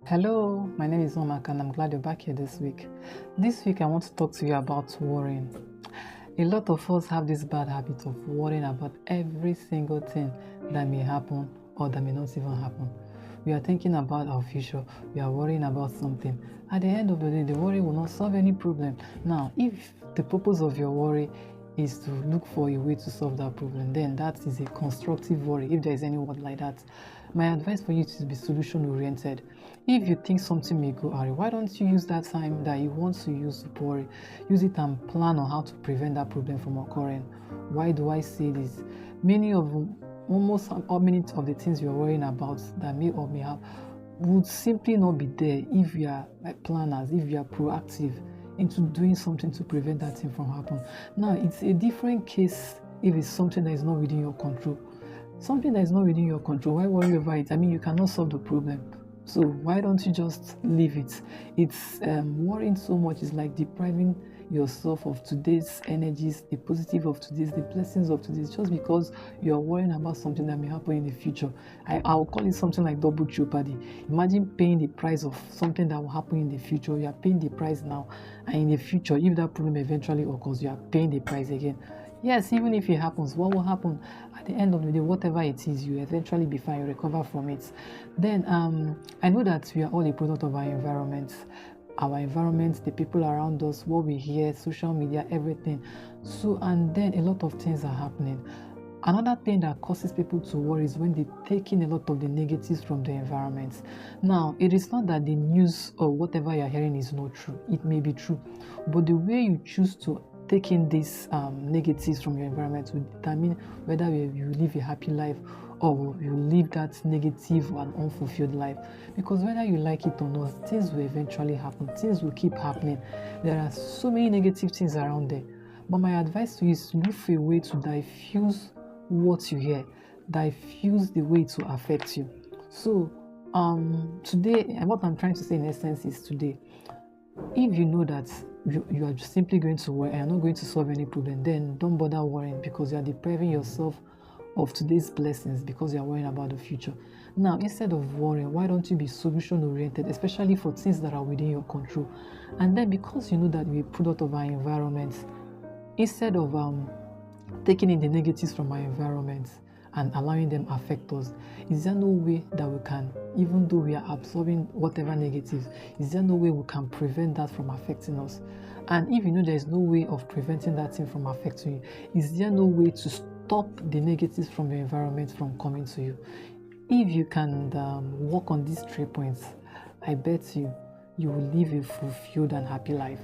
Hello, my name is Omak and I'm glad you're back here this week. This week I want to talk to you about worrying. A lot of us have this bad habit of worrying about every single thing that may happen or that may not even happen. We are thinking about our future, we are worrying about something. At the end of the day, the worry will not solve any problem. Now, if the purpose of your worry is to look for a way to solve that problem, then that is a constructive worry, if there is any word like that. My advice for you is to be solution oriented. If you think something may go awry, why don't you use that time that you want to use to worry, use it and plan on how to prevent that problem from occurring? Why do I say this? Almost many of the things you're worrying about that may or may have would simply not be there if you are like planners, if you are proactive into doing something to prevent that thing from happening. Now, it's a different case if it's something that is not within your control. Something that is not within your control, why worry over it? I mean, you cannot solve the problem. So why don't you just leave it? It's worrying so much is like depriving yourself of today's energies, the positive of today's, the blessings of today's, just because you're worrying about something that may happen in the future. I'll call it something like double jeopardy. Imagine paying the price of something that will happen in the future. You are paying the price now, and in the future, if that problem eventually occurs, you are paying the price again. Yes, even if it happens, what will happen at the end of the day? Whatever it is, you eventually be fine, you recover from it. Then I know that we are all a product of our environment. Our environment, the people around us, what we hear, social media, everything. So, and then a lot of things are happening. Another thing that causes people to worry is when they take in a lot of the negatives from the environment. Now, it is not that the news or whatever you're hearing is not true. It may be true. But the way you choose to take in these negatives from your environment will determine whether you live a happy life or you live that negative and unfulfilled life. Because whether you like it or not, things will eventually happen. Things will keep happening. There are so many negative things around there. But my advice to you is look for a way to diffuse what you hear, diffuse the way to affect you. So today, and what I'm trying to say in essence is today, if you know that you are simply going to worry and you're not going to solve any problem, then don't bother worrying, because you are depriving yourself of today's blessings because you are worrying about the future. Now, instead of worrying, why don't you be solution oriented, especially for things that are within your control? And then, because you know that we're a product of our environment, instead of taking in the negatives from our environment and allowing them affect us, is there no way that we can, even though we are absorbing whatever negatives, is there no way we can prevent that from affecting us? And if you know there is no way of preventing that thing from affecting you, is there no way to stop the negatives from your environment from coming to you? If you can work on these 3 points, I bet you will live a fulfilled and happy life.